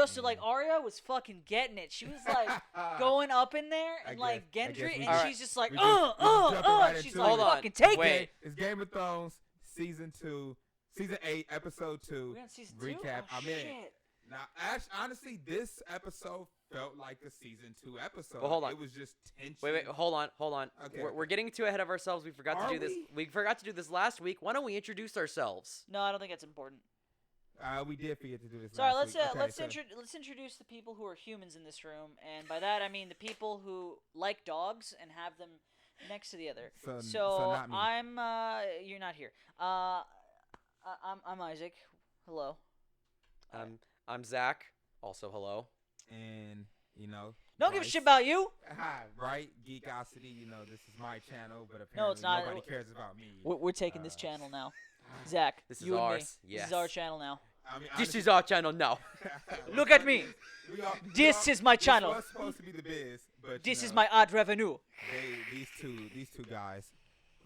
So like Arya was fucking getting it. She was like going up in there and like Gendry, and she's just like, she's like, fucking take it. It's Game of Thrones season 2, season 8, episode 2 recap. Oh, shit. Now, honestly, this episode felt like a season 2 episode. Well, hold on. It was just tension. Wait, hold on. Okay, we're getting too ahead of ourselves. We forgot to do this. We forgot to do this last week. Why don't we introduce ourselves? No, I don't think that's important. We did forget to do this. Sorry, let's introduce the people who are humans in this room, and by that I mean the people who like dogs and have them next to the other. So not me. You're not here. I'm Isaac. Hello. I'm Zach. Also, hello. And don't give a shit about you. Right, Geekosity. This is my channel, but apparently it's not. Nobody cares about me. We're taking this channel now. Zach, this is ours. Yes. This is our channel now. This is our channel now. Look at me. This is my channel. This was supposed to be the biz, but this is my ad revenue. These two guys.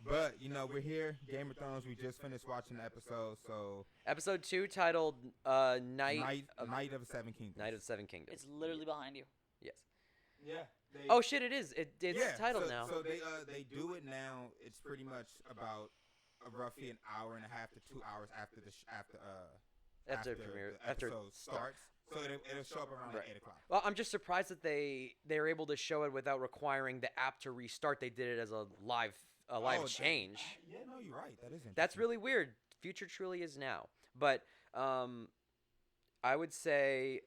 But we're here. Game of Thrones. We just finished watching the episode. So episode 2 titled Night of Seven Kingdoms. Night of Seven Kingdoms. It's literally behind you. Yes. Yeah. Oh shit! It is. It's titled now. So they do it now. It's pretty much about roughly an hour and a half to 2 hours after the episode starts. So it'll show up around 8 o'clock. Well, I'm just surprised that they're able to show it without requiring the app to restart. They did it as a live change. No, you're right. That is interesting. That's really weird. Future truly is now. But I would say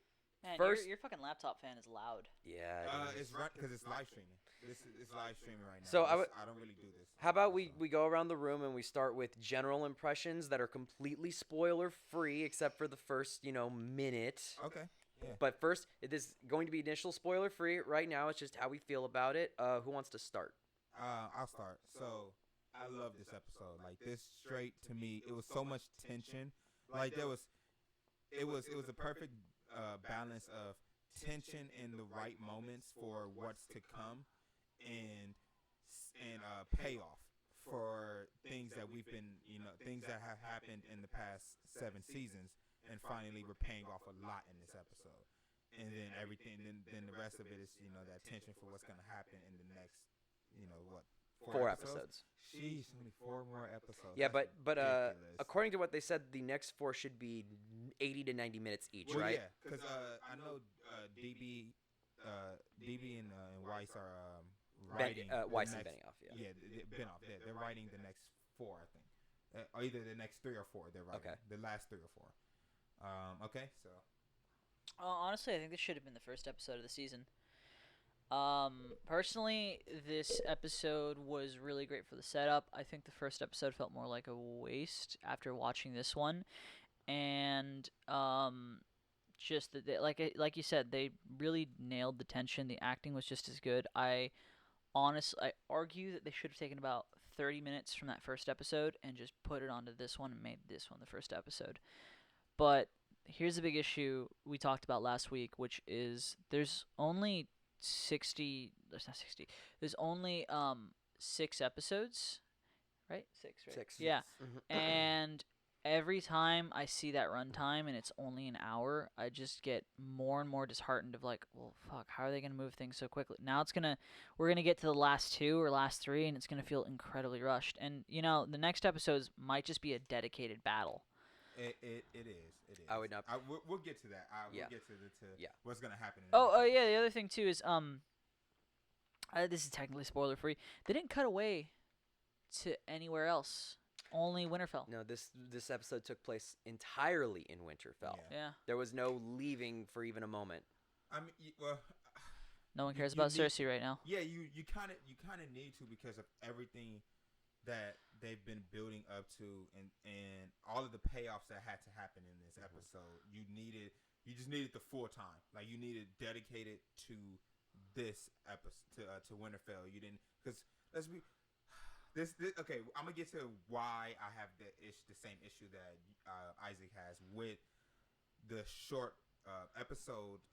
man, first your fucking laptop fan is loud. Yeah. It's right because it's live streaming. It's live streaming right now. So I don't really do this. How about we go around the room and we start with general impressions that are completely spoiler free except for the first, minute. Okay. Yeah. But first, it is going to be initial spoiler free. Right now, it's just how we feel about it. Who wants to start? I'll start. So I love this episode. Like this straight to me, it was so much tension. Like it was a perfect balance of tension in the right moments for what's to come, and payoff for things that we've been, things that have happened in the past 7 seasons, and finally we're paying off a lot in this episode. And then everything, then the rest of it is, that tension for what's going to happen in the next, 4 episodes. Sheesh, only 4 more episodes. Yeah, but according to what they said, the next 4 should be 80 to 90 minutes each, right? Yeah, because I know DB and Weiss are writing. Weiss and Benioff, yeah. Benioff. They're writing the next 4, I think. Or either the next 3 or 4. They're writing. Okay. The last 3 or 4. Okay, so. Honestly, I think this should have been the first episode of the season. Personally, this episode was really great for the setup. I think the first episode felt more like a waste after watching this one, and just that like you said, they really nailed the tension. The acting was just as good. I argue that they should have taken about 30 minutes from that first episode and just put it onto this one and made this one the first episode. But here's the big issue we talked about last week, which is there's only 6 episodes, right? 6, right? 6. Yeah. And every time I see that runtime and it's only an hour, I just get more and more disheartened of like, well, fuck, how are they going to move things so quickly? Now we're going to get to the last 2 or last 3 and it's going to feel incredibly rushed. And, the next episodes might just be a dedicated battle. It is. I would not. We'll get to that. We'll get to what's going to happen. Yeah. The other thing too is this is technically spoiler free. They didn't cut away to anywhere else. Only Winterfell. No, this episode took place entirely in Winterfell. Yeah. There was no leaving for even a moment. I mean, well, no one cares about Cersei right now. Yeah, you kind of need to because of everything that they've been building up to, and all of the payoffs that had to happen in this episode. You just needed the full time. Like you needed dedicated to this episode to Winterfell. You didn't, because let's be this. Okay, I'm gonna get to why I have the same issue that Isaac has with the short episode.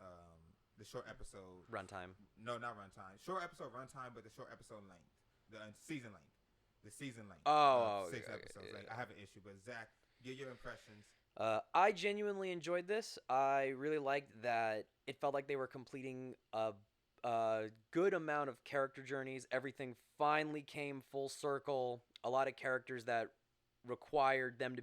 The short episode runtime. No, not runtime. Short episode runtime, but the short episode length, the season length. The season length. 6 episodes. I have an issue, but Zach, give your impressions. I genuinely enjoyed this. I really liked that it felt like they were completing a good amount of character journeys. Everything finally came full circle. A lot of characters that required them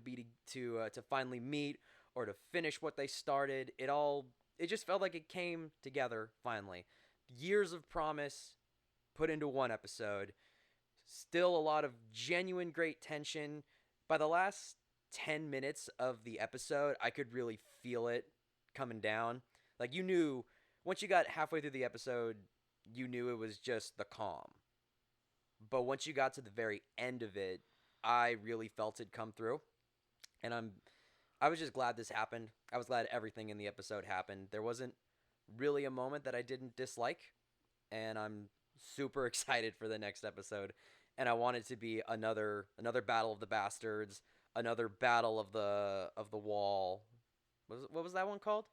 to finally meet or to finish what they started. It just felt like it came together finally. Years of promise put into one episode. Still a lot of genuine great tension. By the last 10 minutes of the episode, I could really feel it coming down. Like, you knew, once you got halfway through the episode, you knew it was just the calm. But once you got to the very end of it, I really felt it come through. And I was just glad this happened. I was glad everything in the episode happened. There wasn't really a moment that I didn't dislike. And I'm super excited for the next episode. And I want it to be another Battle of the Bastards, another Battle of the Wall. What was that one called?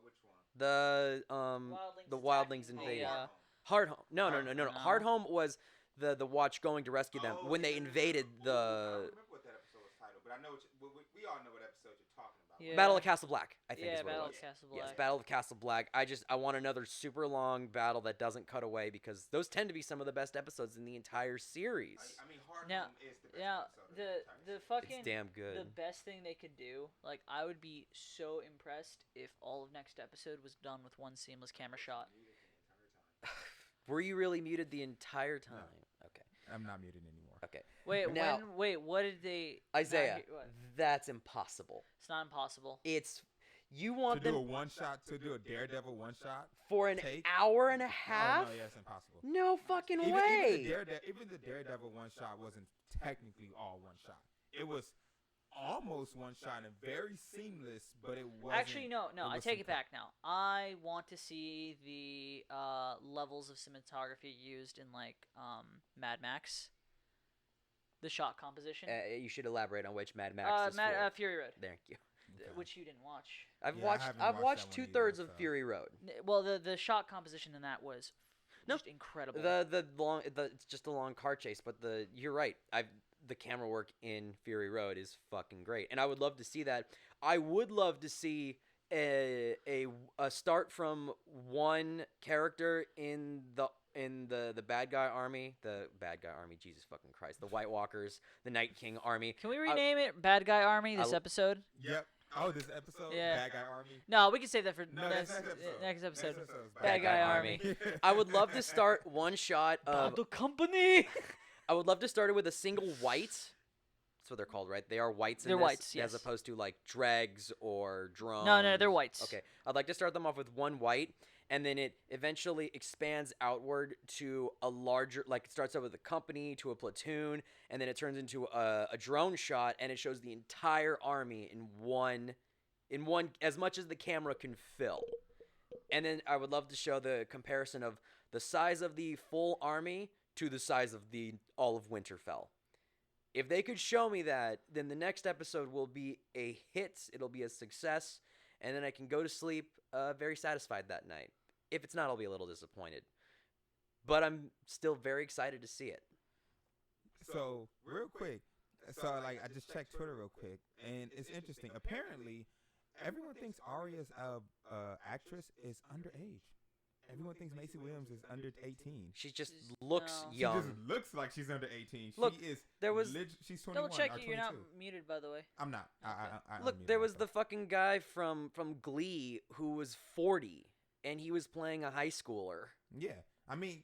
Which one? The Wildlings attacking invaded. the, Hardhome. No. No. Hardhome was the Watch going to rescue them when they invaded I don't the remember what that episode was titled, but I know we all know what episode you're talking about. Yeah. Battle of Castle Black. I think Yeah, is what Battle it of was. Castle Yes, Black. Battle of Castle Black. I want another super long battle that doesn't cut away, because those tend to be some of the best episodes in the entire series. I mean, Hard Now- Home is the best Now, episode of the entire It's fucking damn good. the best thing they could do, like, I would be so impressed if all of next episode was done with one seamless camera shot. Were you really muted the entire time? Okay. I'm not muted anymore. Okay. Wait, Now- what did they Isaiah, not hear- what? that's impossible. It's not impossible. You To want do a them one shot, to do a Daredevil one shot. for an take- hour and a half? Oh no, yeah, it's impossible. No fucking Even way. even the Daredevil one shot wasn't technically all one shot. It was almost one shot and very seamless, but it wasn't. Actually, no, I was take some it back now. I want to see the levels of cinematography used in, like, Mad Max. The shot composition. You should elaborate on which Mad Max is for. Fury Road, Thank you. Okay. which you didn't watch. I've Yeah, I watched haven't I've watched watched that one 2/3 either, of so. Fury Road. Well, the shot composition in that was No, just incredible. It's just a long car chase, but you're right. The camera work in Fury Road is fucking great, and I would love to see that. I would love to see a start from one character in the bad guy army, Jesus fucking Christ, the White Walkers, the Night King army. Can we rename it Bad Guy Army this I'll- episode? Yep. Oh, this episode, Yeah. Bad Guy Army. No, we can save that for No, next next episode. next episode. Next episode's Bad Guy Army. I would love to start one shot of. The company. I would love to start it with a single white. That's what they're called, right? They are whites. They're this, whites, yes. As opposed to like dregs or drones. No, they're whites. Okay, I'd like to start them off with one white, and then it eventually expands outward to a larger. Like, it starts out with a company to a platoon, and then it turns into a drone shot, and it shows the entire army in one, as much as the camera can fill. And then I would love to show the comparison of the size of the full army to the size of all of Winterfell. If they could show me that, then the next episode will be a hit. It'll be a success, and then I can go to sleep very satisfied that night. If it's not, I'll be a little disappointed. But I'm still very excited to see it. So real quick, I just checked Twitter real quick, and it's interesting. Apparently, everyone thinks Arya's actress is underage. Everyone thinks Macy Williams is under 18. She just looks No. She young. just looks like she's under 18. Look, she is. there was- She's 21. Double check or it. You're not 22. muted, by the way. I'm not. I Look, unmuted there was the myself. fucking guy from Glee who was 40, and he was playing a high schooler. Yeah, I mean,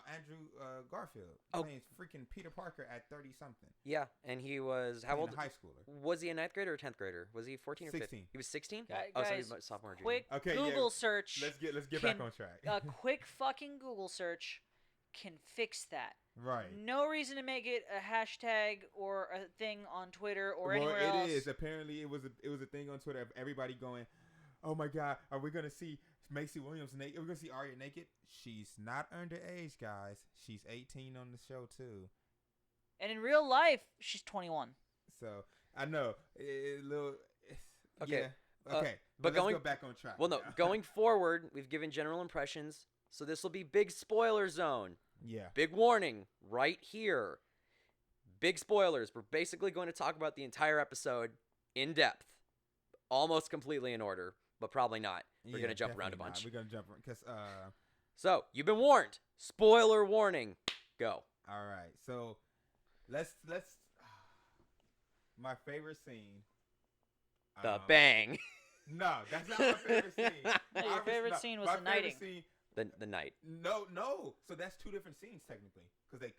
Andrew Garfield Oh. playing freaking Peter Parker at 30 something. Yeah, and he was how Playing old? a high schooler. Was he a 9th grader or 10th grader? Was he 14 or 15? 16. He was 16? Guy- Oh, so guys, he was a sophomore or junior. Quick Okay, Google yeah. search. Let's get Can- back on track. A quick fucking Google search can fix that. Right. No reason to make it a hashtag or a thing on Twitter or Well, anywhere it else. is. Apparently, it was a thing on Twitter of everybody going, "Oh my God, are we gonna see Macy Williams naked? Are we gonna see Arya naked?" She's not underage, guys. She's 18 on the show too. And in real life, she's 21. So I know Okay, Yeah. Okay. but let's going- go back on track. Well, no, now. going forward, we've given general impressions, so this will be big spoiler zone. Yeah. Big warning right here. Big spoilers. We're basically going to talk about the entire episode in depth, almost completely in order, but probably not. We're going to jump around a definitely bunch. not. We're going to jump because So, you've been warned. Spoiler warning. Go. all right. So let's my favorite scene. The bang. No, that's not my favorite scene. No, your favorite scene was my the knighting. Scene, the night. No. So that's two different scenes technically, because they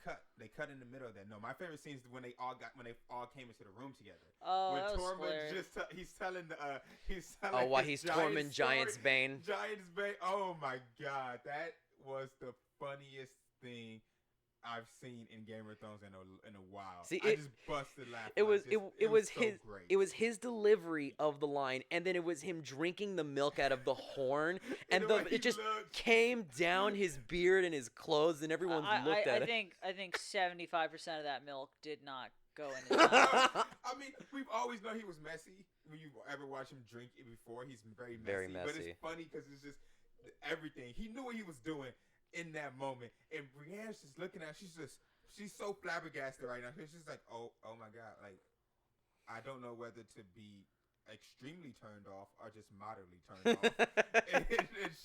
cut in the middle of that. No, my favorite scene is when they all came into the room together. Oh, when that was Tormund hilarious. he's telling his He's Tormund Giant's Bane. Giant's Bane. Oh my God, that was the funniest thing I've seen in Game of Thrones in a while. See, I just busted laughing. It was so his great. It was his delivery of the line, and then it was him drinking the milk out of the horn, and it just came down his beard and his clothes, and everyone looked at it. I think 75% of that milk did not go in his mouth. I mean, we've always known he was messy. When you ever watch him drink it before, he's very messy. Very messy. But it's funny because it's just everything. He knew what he was doing in that moment, and Brienne's just looking at. She's so flabbergasted right now. She's just like, oh my God, like I don't know whether to be extremely turned off or just moderately turned off.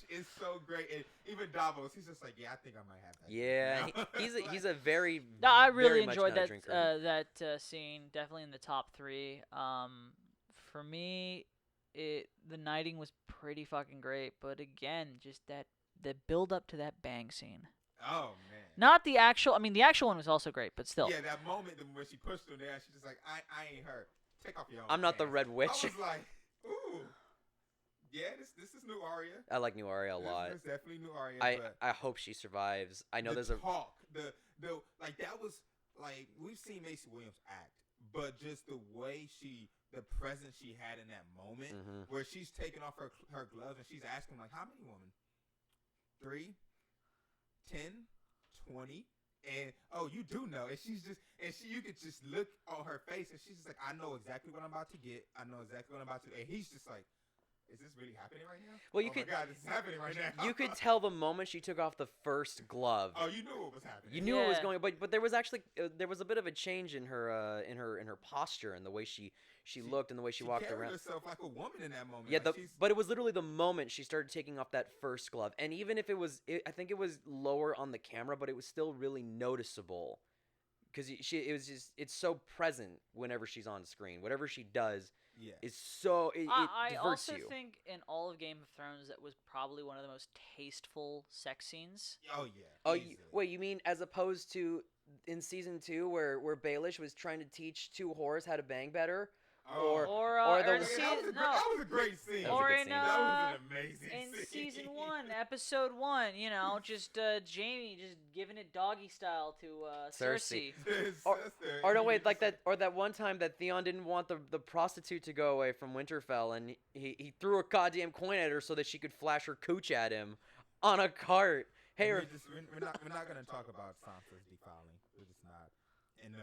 It's so great. And even Davos, he's just like, yeah, I think I might have that. Yeah, he's a very No, I really very much enjoyed not a that drinker. scene. Definitely in the top 3. For me, the knighting was pretty fucking great, but again, just the build up to that bang scene. Oh man. Not the actual. I mean, the actual one was also great, but still. Yeah, that moment when she pushed him there, she's just like, I ain't her. Take off your own. I'm not the pants. Red Witch. I was like, ooh. Yeah, this is new Arya. I like new Arya a lot. It's definitely new Arya. I hope she survives. I know there's talk. The like that was like we've seen Macy Williams act, but just the way the presence she had in that moment, where she's taking off her gloves and she's asking like, how many women? 3, 10, 20, and you do know, and you could just look on her face, and she's just like, I know exactly what I'm about to get. I know exactly what I'm about to, and he's just like, is this really happening right now? Well, my God, this is happening right now. You could tell the moment she took off the first glove. Oh, you knew what was happening. You knew it was going, but there was actually there was a bit of a change in her posture and the way she looked and the way she walked around. She carried herself like a woman in that moment. Yeah, like but it was literally the moment she started taking off that first glove, and even if I think it was lower on the camera, but it was still really noticeable because it's so present whenever she's on screen. Whatever she does. Yeah. It's so it I diverts also you. think in all of Game of Thrones that was probably one of the most tasteful sex scenes. Oh yeah. Oh, wait, you mean as opposed to in season 2 where Baelish was trying to teach 2 whores how to bang better? Or that was a great scene. Or that was an amazing in scene. season 1, episode 1, just Jaime just giving it doggy style to Cersei. Or no, wait, like that, or that one time that Theon didn't want the prostitute to go away from Winterfell, and he threw a goddamn coin at her so that she could flash her cooch at him on a cart. Hey, we're not gonna talk about Sansa's defiling. We're just not. And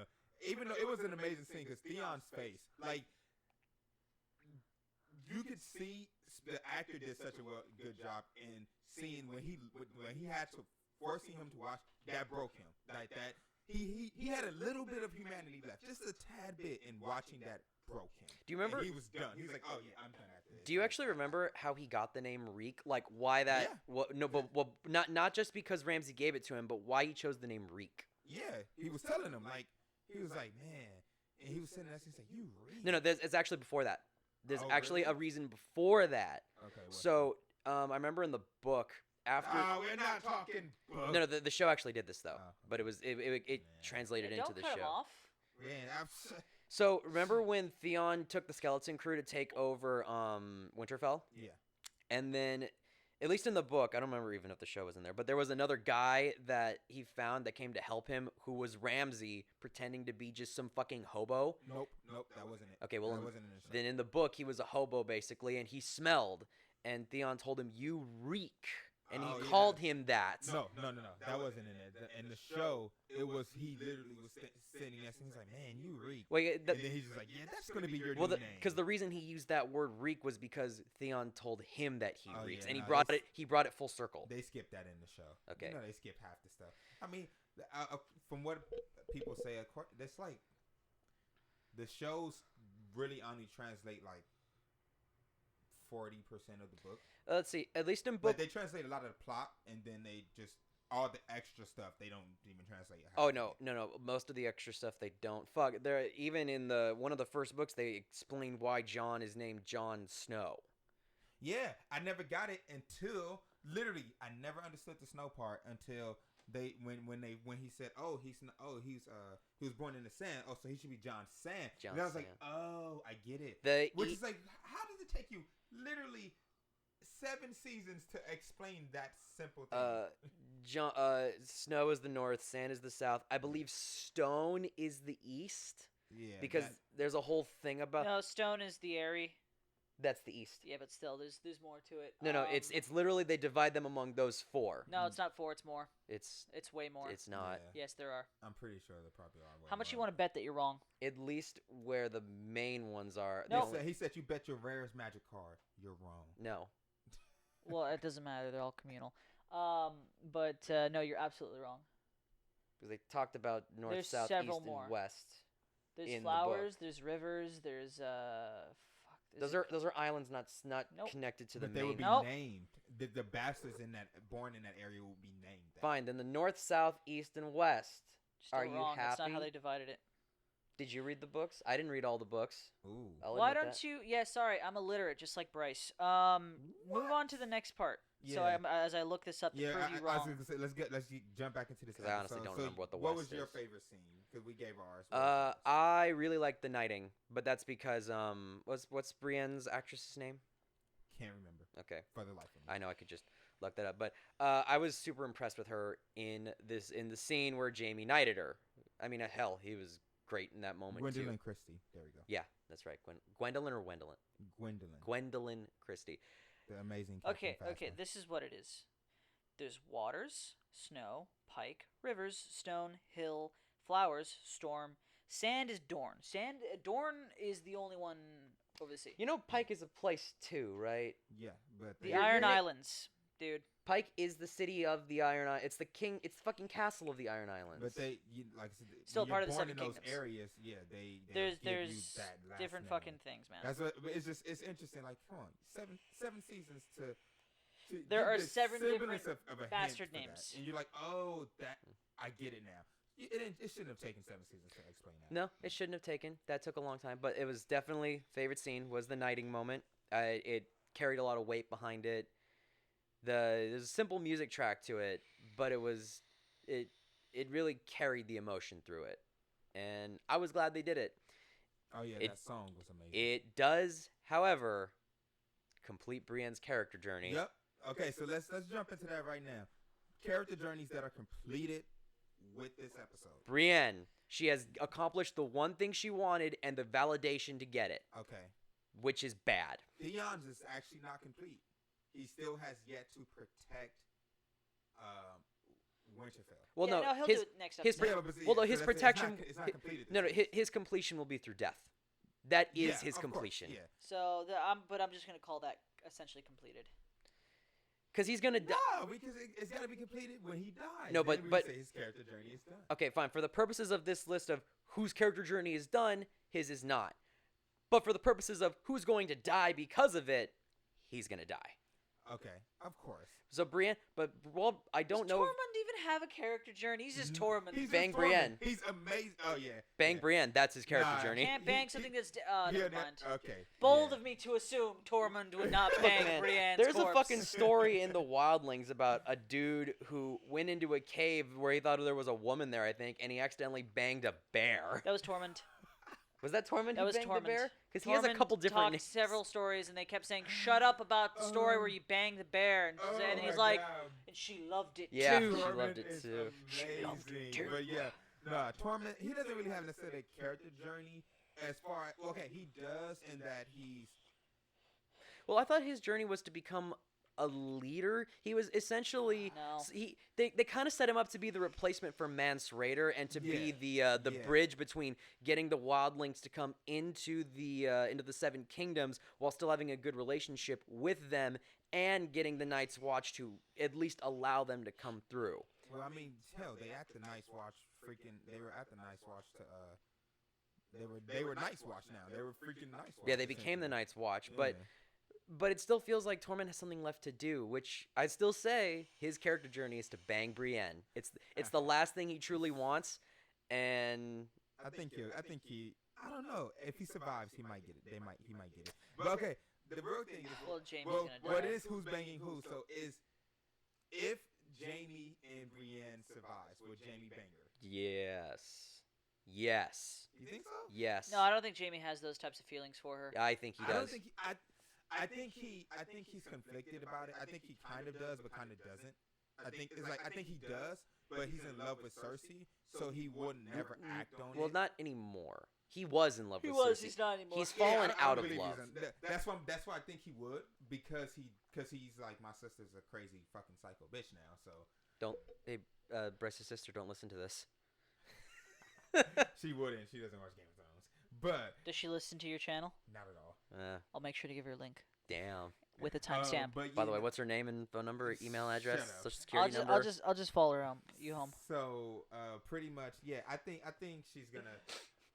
even though it was an amazing scene, because Theon's face, like, you could see the actor did such a good job in seeing when he had to forcing him to watch that broke him like that. He had a little bit of humanity left, just a tad bit, in watching that broke him. Do you remember? And he was done. He was like, oh yeah, I'm done after this. Do you actually remember how he got the name Reek? Like why that? Yeah. But not just because Ramsay gave it to him, but why he chose the name Reek. Yeah, he was telling him like he was like, man, and he was sitting there. He's like, you Reek. No, it's actually before that. There's actually a reason before that. Okay. So I remember in the book after. Oh, we're not talking book. No, the show actually did this though, but it translated into the Don't cut show. him off. Man, So remember when Theon took the skeleton crew to take over Winterfell? Yeah. And then, at least in the book, I don't remember even if the show was in there, but there was another guy that he found that came to help him, who was Ramsay, pretending to be just some fucking hobo. Nope, that wasn't it. Okay, well, that wasn't in the show. Then in the book, he was a hobo basically, and he smelled, and Theon told him, "You reek." And he called him that. No. That wasn't in it. In the show, it was he literally was sitting there, and he's like, "Man, you reek." Wait, and then he's just like, "Yeah, that's gonna be your new name." Because the reason he used that word "reek" was because Theon told him that he reeks, and yeah, he brought it full circle. They skipped that in the show. Okay, they skip half the stuff. I mean, from what people say, it's like the show's really only translate like 40% of the book. Let's see. At least in But book. they translate a lot of the plot, and then they just all the extra stuff they don't even translate. Oh no. Most of the extra stuff they don't. Fuck. There. Even in one of the first books, they explain why Jon is named Jon Snow. Yeah, I never got it until literally I never understood the snow part until when he said he was born in the sand, so he should be Jon Sand. And I was like, oh, I get it. Which is like, how does it take you literally 7 seasons to explain that simple thing? Snow is the north, sand is the south. I believe stone is the east. Yeah, because there's a whole thing about. No, stone is the Airy. That's the east. Yeah, but still, there's more to it. No, it's literally they divide them among those 4. No, it's not 4. It's more. It's way more. It's not. Yeah. Yes, there are. I'm pretty sure there probably are. How much you want to bet that you're wrong? At least where the main ones are. No. He said you bet your rarest magic card. You're wrong. No. Well, it doesn't matter. They're all communal. But no, you're absolutely wrong. Because they talked about north, There's south, several east, more. and west. There's in flowers. the book. There's rivers. There's Those are islands not Nope. connected to the But main. they would be Nope. named. The bastards born in that area would be named that. Fine. Then the north, south, east, and west. Still Are you wrong. That's not how happy? they divided it. Did you read the books? I didn't read all the books. Ooh. I'll Why admit don't that. you? Yeah, sorry, I'm illiterate, just like Bryce. Move on to the next part. So Yeah. as I look this up to prove you I was wrong. gonna say let's jump back into this. 'Cause I honestly don't remember what the What West was your is. favorite scene? Because we gave ours. What was yours? I really like the knighting, but that's because what's Brienne's actress's name? Can't remember Okay, for the life of me. I know I could just look that up, but I was super impressed with her in the scene where Jaime knighted her. I mean, hell, he was great in that moment Gwendolyn too. Christie. There we go. Yeah, that's right. Gwendolyn or Gwendolyn? Gwendolyn. Gwendolyn Christie. The amazing. Okay, Captain okay, Phasma. this is what it is. There's waters, snow, pike, rivers, stone, hill, flowers, storm. Sand is Dorne. Dorne is the only one over the sea. You know, Pike is a place too, right? Yeah, but The You're- Iron you're- Islands, dude. Pike is the city of the Iron Islands. It's the king. It's the fucking castle of the Iron Islands. But like I said, Still when part you're of the born Seven in those Kingdoms. areas. Yeah, they There's give you there's that last different name. fucking things, man. That's what. But it's interesting. Like, come on, seven seasons to There give are the 7 semblance different of a bastard hint for names. that. And you're like, oh, that I get it now. It shouldn't have taken 7 seasons to explain that. No, it shouldn't have taken. That took a long time, but it was definitely favorite scene was the knighting moment. It carried a lot of weight behind it. There's a simple music track to it, but it really carried the emotion through it, and I was glad they did it. Oh yeah, It- that song was amazing. It does, however, complete Brienne's character journey. Yep. Okay, so let's jump into that right now. Character journeys that are completed with this episode. Brienne, she has accomplished the one thing she wanted and the validation to get it, Okay. which is bad. Theon's is actually not complete. He still has yet to protect Winterfell. Well, yeah, no, he'll his do it next his episode. Well, no, so his that's- protection- It's not completed. no, this his completion will be through death. That is Yeah, his of course, completion. Yeah. So but I'm just gonna call that essentially completed. Because he's gonna die. No, because it's got to be completed when he dies. No, Then we but- say his character journey is done. Okay, fine. For the purposes of this list of whose character journey is done, his is not. But for the purposes of who's going to die because of it, he's gonna die. Okay, of course. So Brienne, but well, I don't Does know. Tormund even have a character journey? He's just Tormund. He's Bang just Tormund. Brienne. He's amazing. Oh yeah. Bang yeah. Brienne, that's his character Nah, journey. Can't bang something that's Yeah, never that- mind. Okay. Bold yeah. of me to assume Tormund would not Look, bang man, Brienne's there's corpse. a fucking story in the Wildlings about a dude who went into a cave where he thought there was a woman there, I think, and he accidentally banged a bear. That was Tormund. Was that Tormund That who was banged the Tormund. bear? Because he has a Tormund couple different talked names. several stories, and they kept saying, "Shut up about the story where you banged the bear," and, Oh and he's my like, God. and she loved it Yeah, too. she Tormund loved it is too. She loved it amazing. too. But yeah, nah, Tormund, he doesn't really have necessarily a character journey as far as, okay, he does in that he's, Well, I thought his journey was to become a leader. He was essentially No. they kind of set him up to be the replacement for Mance Rayder and to be the Yeah. bridge between getting the Wildlings to come into the Seven Kingdoms while still having a good relationship with them and getting the Night's Watch to at least allow them to come through. well, I mean, hell, they were at the Night's Watch They were Night's Watch now. They were freaking Night's Watch. Yeah, they became the Night's Watch, Yeah. but it still feels like Tormund has something left to do, which I still say his character journey is to bang Brienne. It's the last thing he truly wants, and I think he. I don't know if he survives, he might get it. He might get it. But okay, the real thing is. Well, Jaime's Well, gonna die. what is who's banging who? So if Jaime and Brienne survives, will Jaime bang her? yes. You think so? Yes. No, I don't think Jaime has those types of feelings for her. I think he I does. don't think I think he's conflicted about it. I think he kind of does, but kind of doesn't. I think he does, but he's in love with Cersei, so he would never act on Well, it. not anymore. He was in love He with was. Cersei. He's not anymore. He's Yeah, fallen I out of believe love. That's why I think he would, because he's like, my sister's a crazy fucking psycho bitch now. So Don't, hey, Bryce's sister, don't listen to this. she wouldn't. She doesn't watch Game of Thrones, but Does she listen to your channel? not at all. I'll make sure to give her a link Damn. with a timestamp. But By the way, yeah, what's her name and phone number, email address, Shut up. social security number? I'll just follow her home. You home? So pretty much, yeah. I think she's gonna.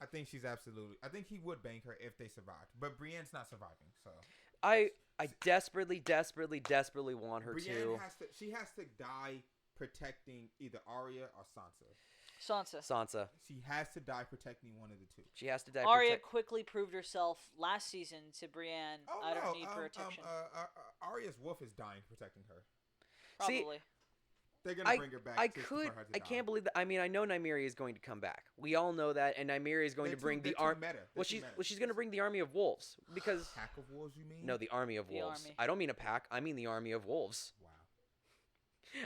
I think she's absolutely. I think he would bang her if they survived, but Brienne's not surviving. So I desperately want her Brienne to. She has to die protecting either Arya or Sansa. Sansa. She has to die protecting one of the two. She has to die. Arya quickly proved herself last season to Brienne. Oh, I don't no, need protection. Arya's wolf is dying protecting her. See, Probably. They're gonna bring her back. I just could. for her to I die. can't believe that. I mean, I know Nymeria is going to come back. We all know that, and Nymeria is going to bring the army. Well, she's going to bring the army of wolves because. Pack of wolves, you mean? No, the army of The wolves. army. I don't mean a pack. I mean the army of wolves. Wow.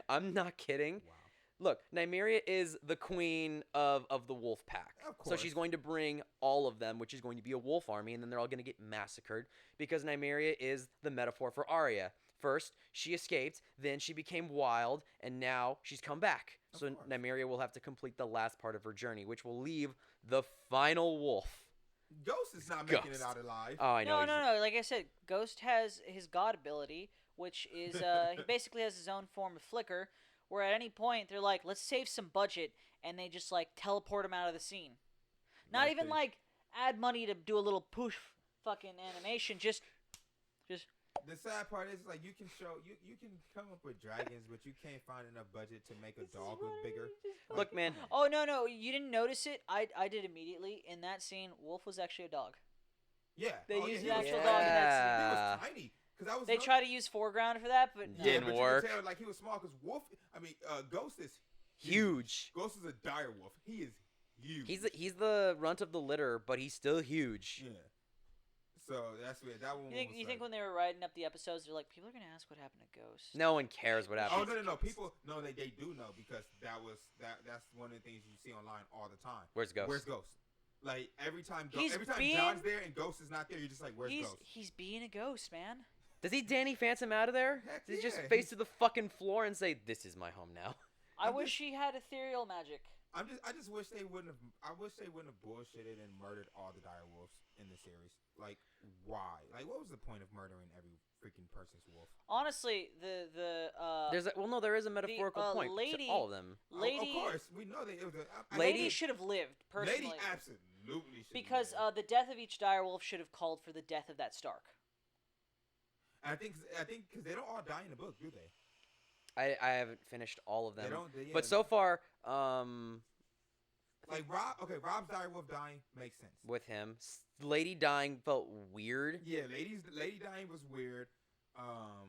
I'm not kidding. Wow. Look, Nymeria is the queen of the wolf pack. Of So course. she's going to bring all of them, which is going to be a wolf army, and then they're all going to get massacred because Nymeria is the metaphor for Arya. First, she escaped, then she became wild, and now she's come back. Of So course. Nymeria will have to complete the last part of her journey, which will leave the final wolf. Ghost is not making it Ghost. out alive. Oh, I know. No. Like I said, Ghost has his god ability, which is he basically has his own form of flicker. Where at any point they're like, let's save some budget, and they just like teleport him out of the scene. Not Like even they- like add money to do a little poof fucking animation. Just The sad part is, like, you can come up with dragons, but you can't find enough budget to make a dog look bigger. Look, man. Oh no, you didn't notice it. I did immediately in that scene. Wolf was actually a dog. Yeah, They yeah, used he an was actual tiny. dog in that scene. He Yeah. was tiny. Cause I was They try to use foreground for that, but no. Yeah, Didn't but work. You could tell, like, he was small because Ghost is Huge. Ghost is a dire wolf. He is huge. He's the runt of the litter, but he's still huge. Yeah. So that's weird. That one. You think when they were writing up the episodes, they're like, people are gonna ask what happened to Ghost. No one cares what Oh happens. no! People no, they do know because that's one of the things you see online all the time. Where's Ghost? Where's Ghost? Like every time He's being- John's there and Ghost is not there, you're just like, where's Ghost? He's being a ghost, man. Does he Danny Phantom out of there? Heck Does he just yeah, face he's- to the fucking floor and say, "This is my home now"? I I'm wish just- he had ethereal magic. I just wish they wouldn't have. I wish they wouldn't have bullshitted and murdered all the dire wolves in the series. Like, why? Like, what was the point of murdering every freaking person's wolf? Honestly, There is a metaphorical point to lady- all of them. lady, of course, we know that it was a lady should have lived personally. Lady absolutely should. Because the death of each direwolf should have called for the death of that Stark. I think because they don't all die in the book, do they? I haven't finished all of them, yeah, but so far, like Rob's direwolf dying makes sense. with him, Lady dying felt weird. Yeah, lady dying was weird.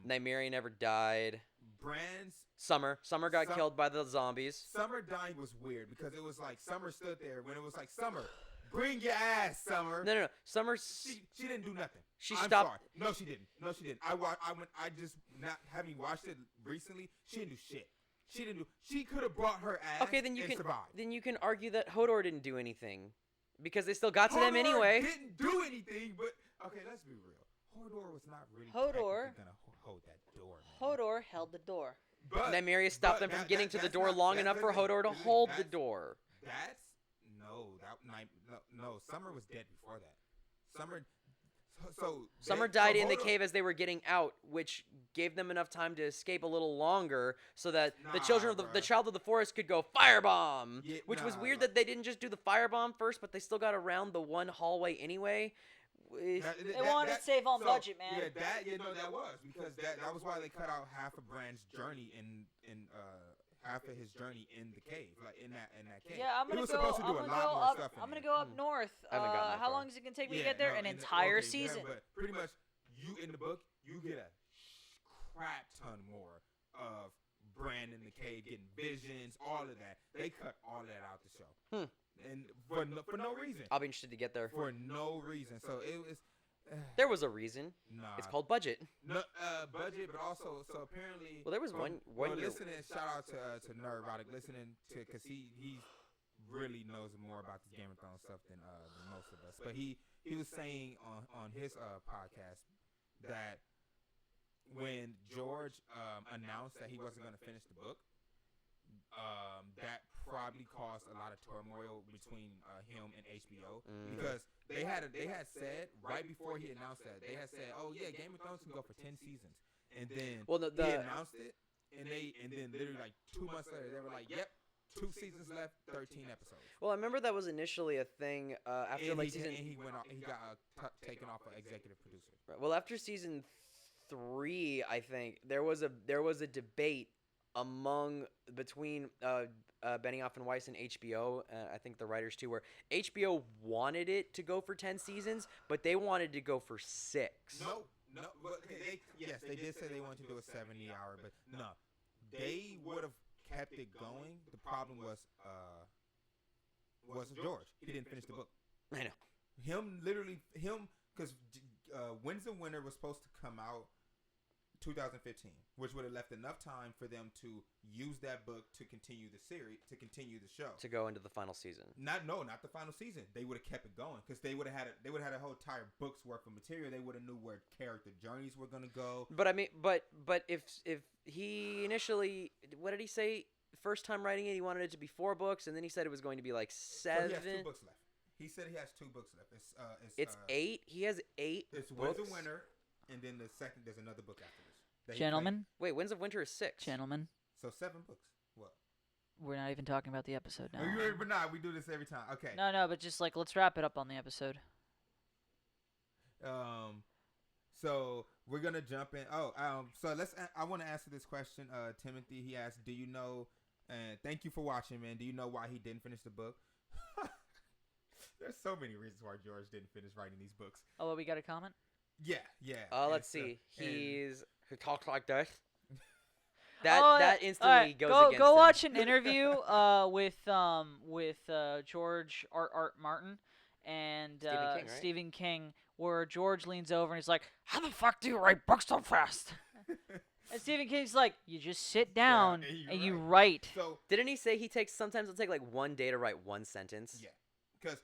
Nymeria never died. Bran's Summer got Sum- killed by the zombies. Summer dying was weird because it was like Summer stood there when it was like Summer, bring your ass, Summer. No. Summer. She didn't do nothing. She I'm stopped- Sorry. No, she didn't. I just not having watched it recently. She didn't do shit. She could have brought her ass. Okay, then you and can survived. then you can argue that Hodor didn't do anything, because they still got to them Hodor anyway. Didn't do anything, but okay, let's be real. Hodor was not really Hodor- technically gonna hold that door. Man. Hodor held the door. But Nymeria stopped them but from getting to the that's door not- long that enough for doesn't- Hodor to listen, hold the that's- door. That's no. Summer was dead before that. Summer died in the cave as they were getting out, which gave them enough time to escape a little longer, so that the child of the forest could go firebomb. Yeah, which was weird that they didn't just do the firebomb first, but they still got around the one hallway anyway. They wanted to save on budget, man. Yeah, that was because that was why they cut out half of Bran's journey in half of his journey in the cave, like in that cave. Yeah, I'm gonna go. I'm gonna go up north. How long is it gonna take me to get there? An entire season. Yeah, but pretty much, you in the book, you get a crap ton more of Bran in the cave getting visions, all of that. They cut all that out the show, and for no reason. I'll be interested to get there. For no reason. So it was. There was a reason. Nah. It's called budget. No, budget, but also so apparently. Well, there was one year. Listening, shout out to Nerdrotic, listening to because he really knows more about this Game of Thrones stuff than most of us. But he was saying on his podcast that when George announced that he wasn't going to finish the book, that probably caused a lot of turmoil between him and HBO because they had said right before he announced that they had said, oh yeah, Game of Thrones can go for 10 seasons, and then he announced it, and then literally like 2 months later they were like, yep, 2 seasons left, 13 episodes. Well, I remember that was initially a thing after season. And he went off. He got taken off an executive producer. Right. Well, after season 3, I think there was a debate between Benioff and Weiss and HBO, I think the writers too, where HBO wanted it to go for 10 seasons, but they wanted to go for 6. No, but they did say they wanted to do a 70-hour, but no, they would have kept it going. The problem was George. He didn't finish the book. I know. Because Winds of Winter was supposed to come out 2015, which would have left enough time for them to use that book to continue the series, to continue the show, to go into the final season. Not the final season. They would have kept it going because they would have had a whole entire book's worth of material. They would have knew where character journeys were going to go. But I mean, but if he initially, what did he say? First time writing it, he wanted it to be 4 books, and then he said it was going to be like 7. So he has 2 books left. He said he has 2 books left. It's 8. He has 8. It's books. Winds of Winter, and then there's another book after this. Gentlemen. Wait, Winds of Winter is 6. Gentlemen. So 7 books. What? We're not even talking about the episode now. But nah, we do this every time. Okay. No, but just like let's wrap it up on the episode. So we're gonna jump in. So I want to answer this question. Timothy, he asked, "Do you know?" And thank you for watching, man. Do you know why he didn't finish the book? There's so many reasons why George didn't finish writing these books. Oh, well, we got a comment? Yeah. Let's see. He talks like this. That instantly goes against Go him. watch an interview with George R. Martin and Stephen King, where George leans over and he's like, "How the fuck do you write books so fast?" And Stephen King's like, "You just sit down and you write." So didn't he say sometimes it'll take like 1 day to write 1 sentence? Yeah, because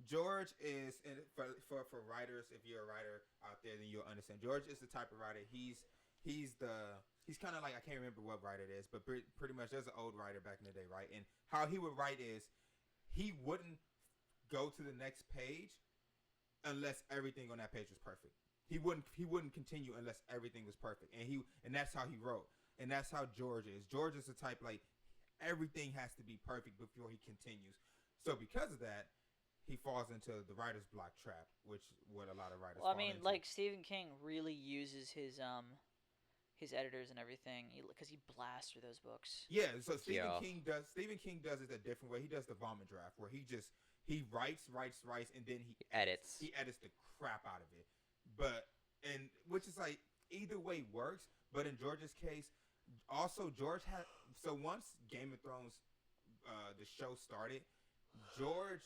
George is for writers. If you're a writer out there, then you'll understand. George is the type of writer. He's kind of like, I can't remember what writer it is, but pretty much there's an old writer back in the day, right? And how he would write is he wouldn't go to the next page unless everything on that page was perfect. He wouldn't continue unless everything was perfect, and that's how he wrote, and that's how George is. George is the type like everything has to be perfect before he continues. So because of that, he falls into the writer's block trap, which what a lot of writers. Well, I fall mean, into. like Stephen King really uses his editors and everything because he blasts through those books. Yeah, so Stephen King does it a different way. He does the vomit draft where he writes, and then he edits. He edits the crap out of it. Which is like either way works, but in George's case, also George had once Game of Thrones the show started, George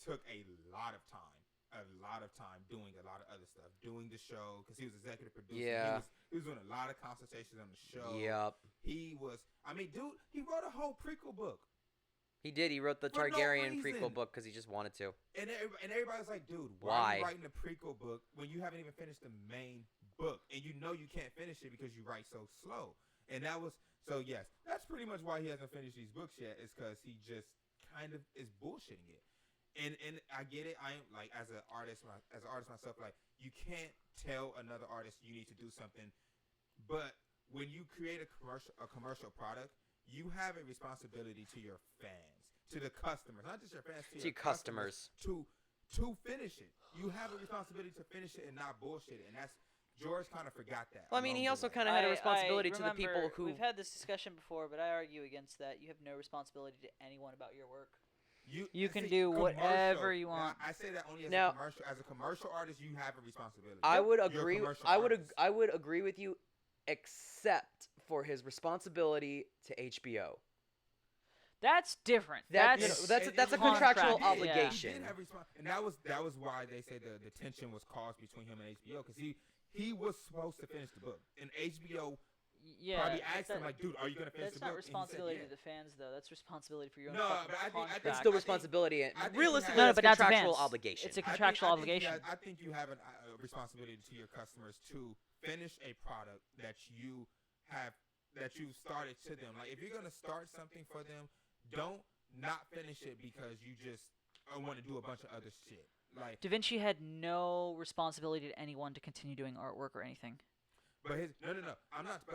took a lot of time doing a lot of other stuff, doing the show because he was executive producer. Yeah, he was doing a lot of consultations on the show. Yep. He wrote a whole prequel book. He did. He wrote the Targaryen prequel book because he just wanted to. And everybody's like, dude, why are you writing a prequel book when you haven't even finished the main book? And you know you can't finish it because you write so slow. And yes, that's pretty much why he hasn't finished these books yet, is because he just kind of is bullshitting it. and I get it. I am like as an artist myself. Like you can't tell another artist you need to do something, but when you create a commercial product, you have a responsibility to your fans, to the customers, not just your fans, to your customers, to finish it. You have a responsibility to finish it and not bullshit it, and that's George kind of forgot that. Well, I mean, he also kind of had a responsibility to the people who. We've had this discussion before, but I argue against that. You have no responsibility to anyone about your work. You can do whatever you want. Now, I say that only as a commercial artist, you have a responsibility. I would agree. I would agree with you, except for his responsibility to HBO. That's different. That's a contractual obligation. And that was why they say the tension was caused between him and HBO, because he was supposed to finish the book, and HBO probably asked him like, "Dude, are you gonna finish the book?" That's not responsibility to the fans, though. That's responsibility for your own. No, but I think it's still responsibility. Realistically, no, but that's not contractual to fans. obligation. It's a contractual obligation. I think you have a responsibility to your customers to finish a product that you started to them. Like if you're gonna start something for them, don't not finish it because you just want to do a bunch of other shit. Like Da Vinci had no responsibility to anyone to continue doing artwork or anything. But no. I'm not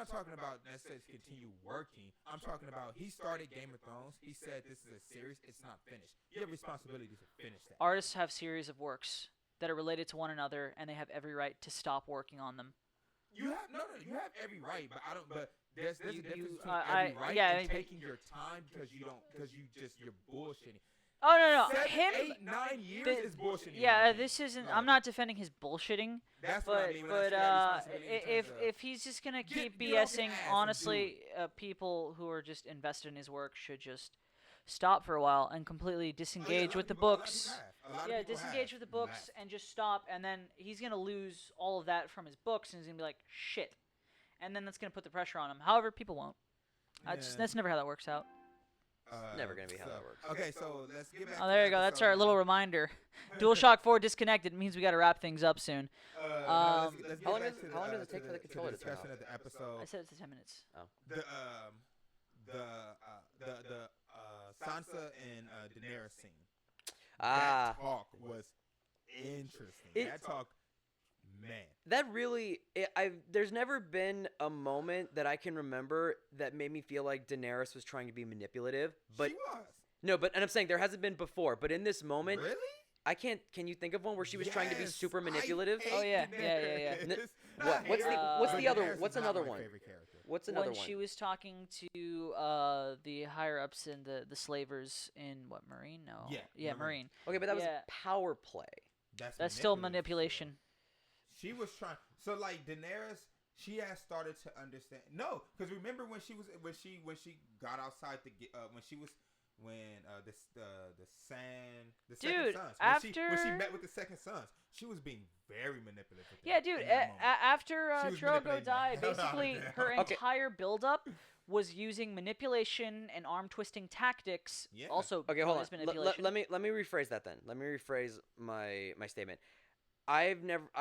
talking about necessarily to continue working. I'm talking about he started Game of Thrones. He said this is a series. It's not finished. You have responsibility to finish that. Artists have series of works that are related to one another, and they have every right to stop working on them. You have You have every right, but I don't. But there's a difference between every right and taking your time because you're bullshitting. Oh no! 7, 8, 9 years is bullshitting. Yeah, this isn't. I'm not defending his bullshitting. That's what I mean. But if he's just gonna keep BSing, honestly, people who are just invested in his work should just stop for a while and completely disengage with the books. Yeah, disengage with the books and just stop. And then he's gonna lose all of that from his books, and he's gonna be like, shit. And then that's gonna put the pressure on him. However, people won't. That's never how that works out. Never gonna be how that works. Okay, so let's get back. Oh, there you go. That's our little reminder. DualShock 4 disconnected means we got to wrap things up soon. How long does it take for the controller to turn off? Of the episode. I said it's 10 minutes. Oh. The Sansa and Daenerys scene. Ah. That talk was interesting. That talk. Man. That really, there's never been a moment that I can remember that made me feel like Daenerys was trying to be manipulative. But she was. No, and I'm saying there hasn't been before. But in this moment, really, can you think of one where she was trying to be super manipulative? Oh yeah. What's another one? What's another one? When she was talking to the higher ups and the slavers in Marine? No. Yeah, Marine. Okay, but that was power play. That's still manipulation. She was trying. So like Daenerys, she has started to understand. No, because remember when she got outside the the second sons. When she met with the second sons, she was being very manipulative. Yeah, dude. After Drogo died, basically her entire buildup was using manipulation and arm twisting tactics. Yeah. Also, okay, hold on. Manipulation. Let me rephrase that then. Let me rephrase my statement. I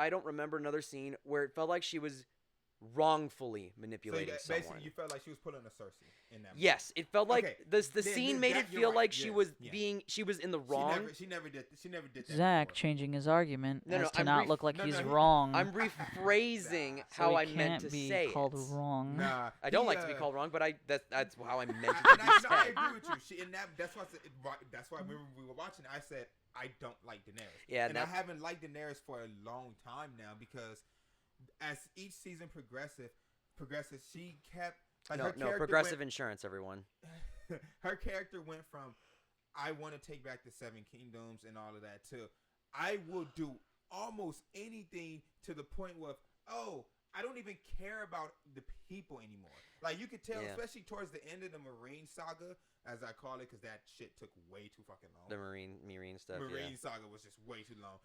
don't remember another scene where it felt like she was wrongfully manipulating someone. Basically, you felt like she was pulling a Cersei in that. Yes, it felt like the scene made it feel like she was in the wrong. She never did that. Zach before. Changing his argument to I'm not look like he's wrong. I'm rephrasing how I meant to say it. Can't be called wrong. Nah, I don't like to be called wrong, but that's how I meant it to be said. I agree with you. That's why when we were watching, I said I don't like Daenerys. Yeah, and I haven't liked Daenerys for a long time now because as each season progresses, she kept progressive insurance, everyone. Her character went from I want to take back the Seven Kingdoms and all of that to I will do almost anything to the point where I don't even care about the people anymore. Like you could tell, especially towards the end of the Marine saga, as I call it, because that shit took way too fucking long. The Marine stuff. Marine saga was just way too long.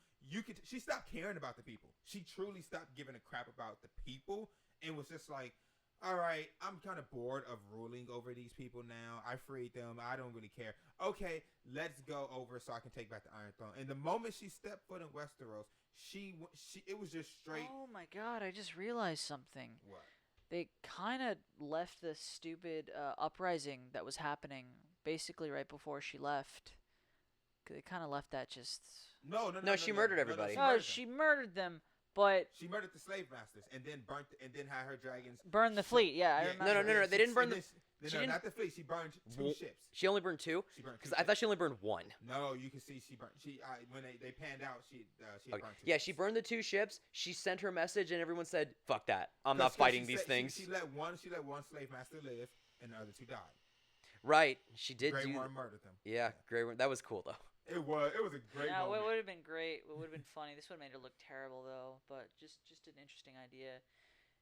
She stopped caring about the people. She truly stopped giving a crap about the people and was just like, all right, I'm kind of bored of ruling over these people now. I freed them. I don't really care. Okay, let's go over so I can take back the Iron Throne. And the moment she stepped foot in Westeros, it was just straight. Oh my god, I just realized something. What? They kind of left the stupid uprising that was happening basically right before she left. They kind of left that just. No, she murdered everybody. She murdered them, but she murdered the slave masters and then had her dragons burn the fleet. Yeah, I remember. No. They didn't burn the. She didn't, not the fleet. She burned 2 ships. She only burned 2. Because I thought she only burned 1. No, you can see she burned. When they panned out, she burned 2. Yeah, she burned the 2 ships. She sent her message, and everyone said, "Fuck that! I'm not fighting these things." She let one slave master live, and the other 2 died. Right, she did. Grey Worm murdered them. Yeah, Grey Worm. That was cool though. It was a great. Yeah, moment. it would have been great. It would have been funny. This would have made her look terrible though. But just an interesting idea.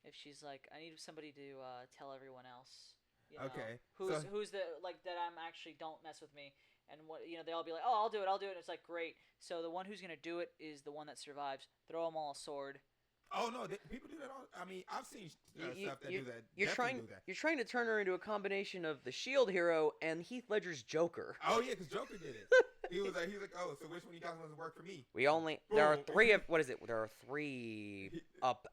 If she's like, I need somebody to tell everyone else. You know, okay. Who's the that I'm actually don't mess with me, and what they all be like, oh, I'll do it. And it's like great. So the one who's gonna do it is the one that survives. Throw them all a sword. Oh no, people do that all. I mean, I've seen stuff that do that. You're trying to turn her into a combination of the Shield hero and Heath Ledger's Joker. Oh yeah, because Joker did it. he was like, oh, so which one you guys want to work for me? There are 3 of what is it? There are 3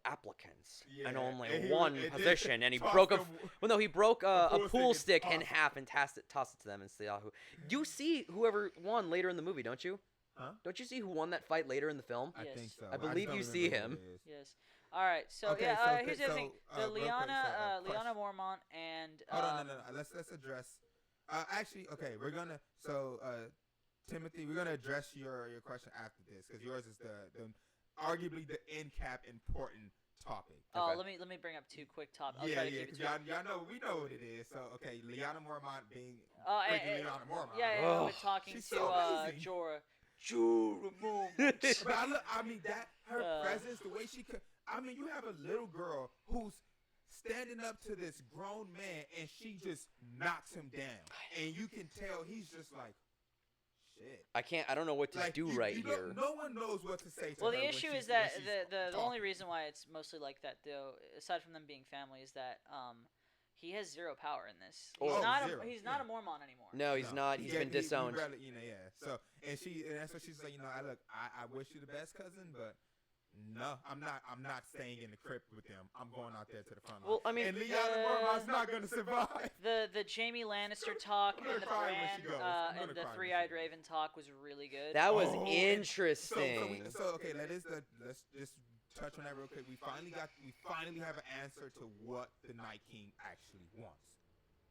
applicants and only one position, and he broke a pool stick in half and tossed it to them and said, "Who?" You see whoever won later in the movie, don't you? Huh? Don't you see who won that fight later in the film? I think so. I believe you see him. Yes. All right. So okay, here's the other thing: the Lyanna Mormont and. Hold on, no. Let's address. Actually, okay, we're gonna. So, Timothy, we're gonna address your question after this because yours is the arguably the end cap important topic. Oh, Okay. let me bring up 2 quick topics. I'll Yeah, try to keep it to y'all know we know what it is. So, okay, Lyanna Mormont being Lyanna Mormont. Yeah, we're talking she's to so amazing. Jorah. But I mean that her presence, the way she could. I mean, you have a little girl who's standing up to this grown man, and she just knocks him down, and you can tell he's just like, shit. I don't know what to do here. No one knows what to say to Well, her. the issue is that the only reason why it's mostly like that, though, aside from them being family, is that he has 0 power in this. He's not a Mormon anymore. No, he's not. He's been disowned. So, and that's what she's like. I wish you the best, cousin, but no, I'm not staying in the crypt with them. I'm going out there to the front line. Well, I mean, and Lyanna Mormont's not going to survive. The Jaime Lannister talk and the Bran and the 3-eyed Raven talk was really good. That was interesting. So okay, let's just touch on that real quick. We finally have an answer to what the Night King actually wants.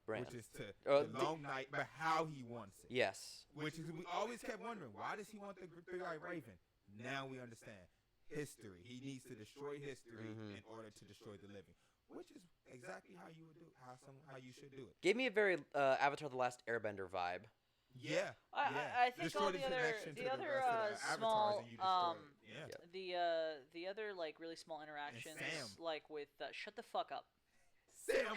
Bran. Which is the long night, but how he wants it. Yes. Which is, we always kept wondering, why does he want the 3-eyed Raven? Now we understand. History. He needs to destroy history in order to destroy the living. Which is exactly how you would do it, how you should do it. Gave me a very Avatar: The Last Airbender vibe. Yeah. I think destroy all the other small the other like really small interactions like with shut the fuck up.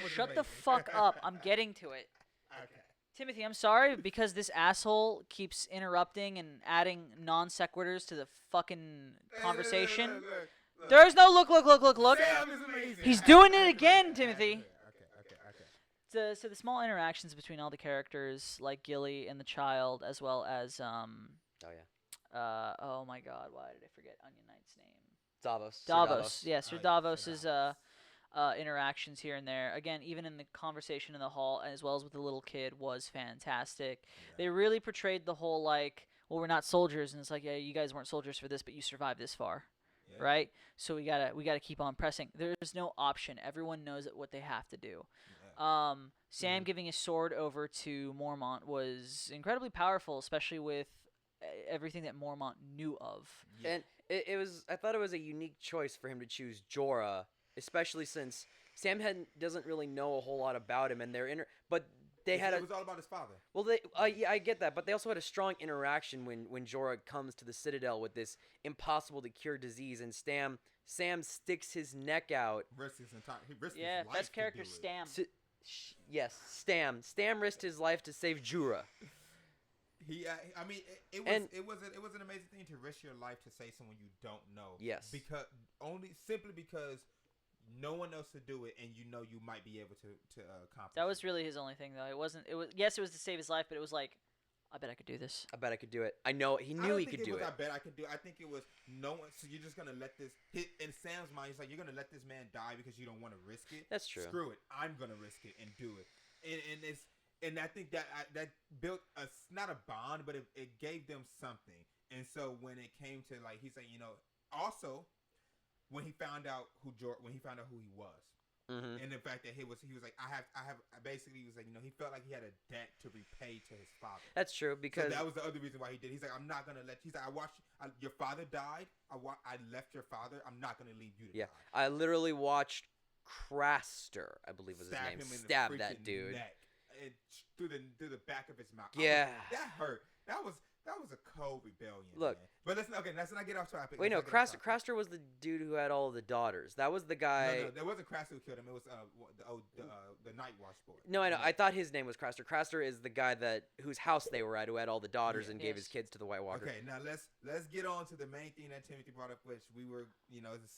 Shut the fuck up. I'm getting to it. Okay. Timothy, I'm sorry because this asshole keeps interrupting and adding non sequiturs to the fucking conversation. Look. There's no look. Sam is amazing. He's doing it again, Timothy. Okay. So the small interactions between all the characters, like Gilly and the child, as well as oh my God, why did I forget Onion Knight's name? Davos. Yeah, Sir Davos's interactions here and there. Again, even in the conversation in the hall, as well as with the little kid, was fantastic. Yeah. They really portrayed the whole like, well, we're not soldiers, and it's like, yeah, you guys weren't soldiers for this, but you survived this far, right? So we gotta keep on pressing. There's no option. Everyone knows what they have to do. Yeah. Sam giving his sword over to Mormont was incredibly powerful, especially with everything that Mormont knew of. Yeah. And I thought it was a unique choice for him to choose Jorah. Especially since Sam doesn't really know a whole lot about him, and it was all about his father. Well, I get that, but they also had a strong interaction when Jorah comes to the Citadel with this impossible to cure disease, and Sam sticks his neck out. Risks his life. Best character Stam. Yes, Stam. Stam risked his life to save Jorah. It was an amazing thing to risk your life to save someone you don't know. Yes. Simply because no one else to do it, and you might be able to accomplish. That was really his only thing, though. It was to save his life, but it was like, I bet I could do this. I bet I could do it. I know he knew he could do it. I bet I could do it. I think it was no one. So you're just gonna let this hit in Sam's mind. He's like, you're gonna let this man die because you don't want to risk it. That's true. Screw it. I'm gonna risk it and do it. And and I think that that built not a bond, but it gave them something. And so when it came to like, he's like, also when he found out who he was. Mm-hmm. And the fact that he was like, I have basically, he was like, he felt like he had a debt to repay to his father. That's true, because so that was the other reason why he did. He's like, I'm not gonna let. He's like, your father died. I left your father. I'm not gonna leave you to die. I literally watched Craster, I believe was his name, stab that dude neck and through the back of his mouth. Yeah, that hurt. That was a cold rebellion. Look, man. But let's not get off topic. Wait, no, Craster was the dude who had all the daughters. That was the guy. No, that wasn't Craster who killed him. It was the Night Watch boy. No, I know. I thought his name was Craster. Craster is the guy whose house they were at, who had all the daughters and gave his kids to the White Walker. Okay, now let's get on to the main thing that Timothy brought up, which we were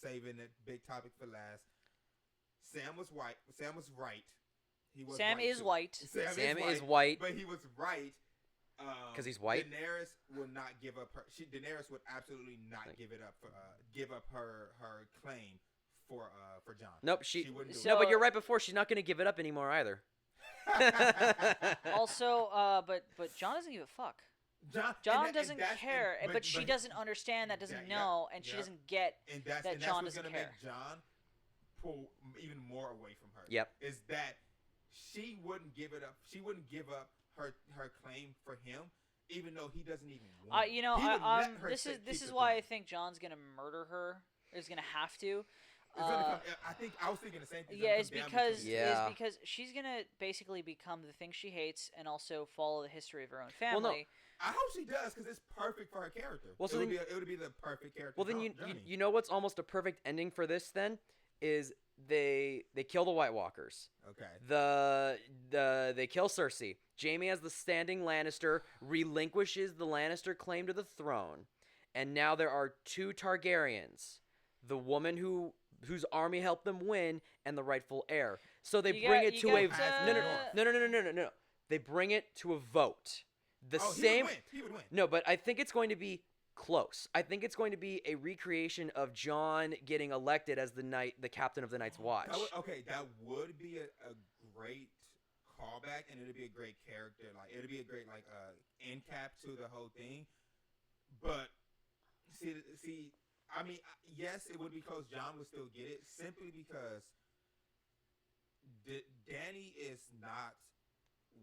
saving that big topic for last. Sam was right. Sam is white. Sam is white, but he was right. Because he's white. Daenerys will not give up her. Daenerys would absolutely not give up her claim for Jon. Nope, she wouldn't do no, it. but you're right before. She's not going to give it up anymore either. Also, but Jon doesn't give a fuck. Jon doesn't care, but she doesn't understand, doesn't know, and she doesn't get that Jon doesn't care. Make Jon pull even more away from her. Yep. Is that she wouldn't give it up. She wouldn't give up her claim for him, even though he doesn't even want it. This is why I think Jon's gonna murder her. Is gonna have to. I was thinking the same thing. Yeah, it's because she's gonna basically become the thing she hates, and also follow the history of her own family. Well, no, I hope she does, because it's perfect for her character. Well, so it would be the perfect character. Well, then you know what's almost a perfect ending for this then is they kill the White Walkers. Okay. They kill Cersei. Jaime, as the standing Lannister, relinquishes the Lannister claim to the throne, and now there are two Targaryens: the woman whose army helped them win, and the rightful heir. So they bring it to a no. They bring it to a vote. He would win. No, but I think it's going to be close. I think it's going to be a recreation of Jon getting elected as the captain of the Night's Watch. That would be a great callback, and it'd be a great character. Like, it'd be a great end cap to the whole thing. But see, I mean, yes, it would be close. Jon would still get it simply because Dany is not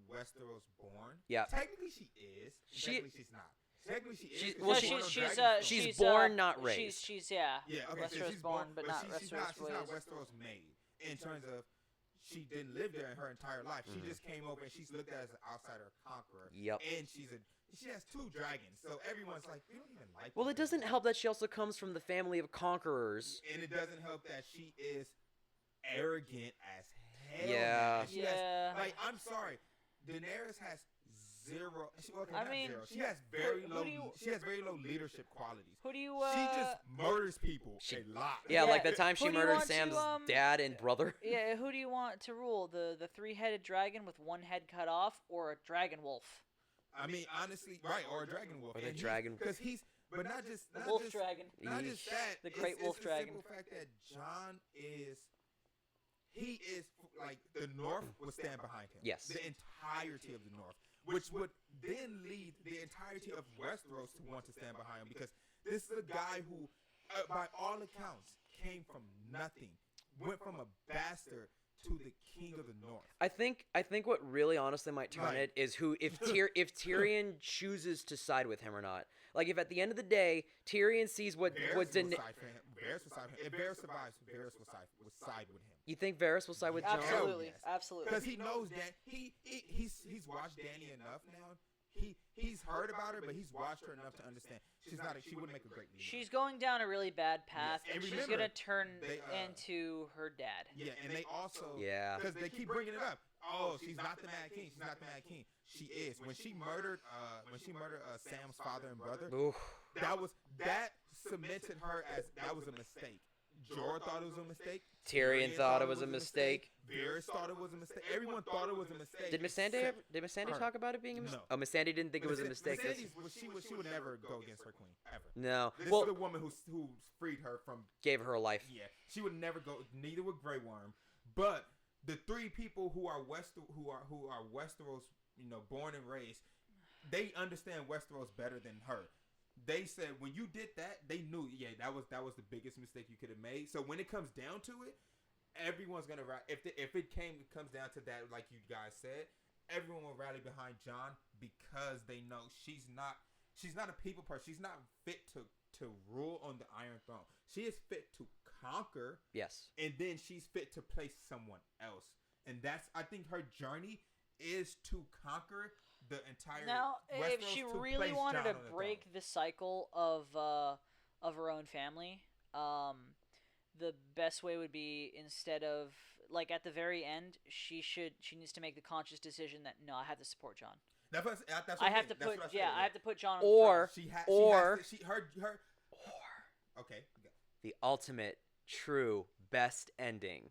Westeros born. Yeah. Technically, she is. Technically, she's not. Technically, she is. She's born, not raised. She's Yeah, okay. Westeros She's born, but not she's Westeros not raised. Westeros made in terms of she didn't live there in her entire life. She just came over and she's looked at as an outsider conqueror. Yep. And she has two dragons, so everyone's like, we don't even like. Well, it doesn't help that she also comes from the family of conquerors. And it doesn't help that she is arrogant as hell. Yeah. I'm sorry, Daenerys has zero. She has very low leadership qualities. Who do you? She just murders people a lot. Yeah, like the time she murdered Sam's dad and brother. Yeah, who do you want to rule? The three-headed dragon with one head cut off, or a dragon wolf? I mean, honestly, right, or a dragon wolf. Or the dragon. Because but not just wolf dragon. Not just that. The great wolf dragon. It's the simple fact that Jon is. He is like the North would stand behind him. Yes. The entirety of the North, which would then lead the entirety of Westeros to want to stand behind him, because this is a guy who, by all accounts, came from nothing, went from a bastard to the king of the North. I think what really honestly might turn it is if Tyrion chooses to side with him or not. Like, if at the end of the day Tyrion sees what Varys will side for him. Varys will side for him. If Varys survives, Varys will side with him. You think Varys will side with Jon? Absolutely, Yes. absolutely. Because he knows that he's watched Dany enough now. He's heard about her, but he's watched her enough to understand she wouldn't make a great leader. She's going down a really bad path, Yes, and and she's remember, gonna turn into her dad. Yeah, and they also Yeah. because they keep bringing it up. Oh, she's not the Mad King. She's not the Mad King. She is. When she murdered Sam's father and brother, Oof. that cemented her as that was a mistake. Jorah thought it was a mistake. Tyrion thought it was a mistake. Varys thought it was a mistake. Everyone thought it was a mistake. Did Missandei talk about it being a mistake? No. Oh, Missandei didn't think it was a mistake. She would never go against her queen ever. No. This is the woman who freed her from. Gave her a life. Yeah, she would never go. Neither would Grey Worm. But the three people who are Westeros, born and raised, they understand Westeros better than her. They said when you did that, they knew, that was the biggest mistake you could have made. So when it comes down to it, everyone's gonna if it comes down to that, like you guys said, everyone will rally behind Jon because they know she's not a people person. She's not fit to rule on the Iron Throne. She is fit to conquer. Yes. And then she's fit to place someone else. And I think her journey is to conquer the entire Now, Westeros, if she to really place wanted Jon to on the break throne. the cycle of her own family, the best way would be, instead of, like, at the very end, she needs to make the conscious decision that, no, I have to support Jon. That's what I have I to mean. That's put what I said. I have to put Jon on Or- the throne. Her. Okay. The ultimate, true, best ending.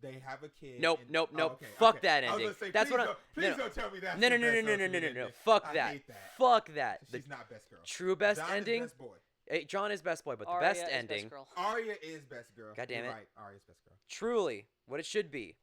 They have a kid. Nope. Okay, Fuck okay. that I was ending. gonna say, That's please what don't, please don't tell me that. No. Fuck I that. hate that. Fuck that. The She's not best girl. true best Jon ending. Is best boy. Jon is best boy, but the Arya best is ending. Best girl. Arya is best girl. God damn You're it. right. Arya's best girl. Truly, what it should be: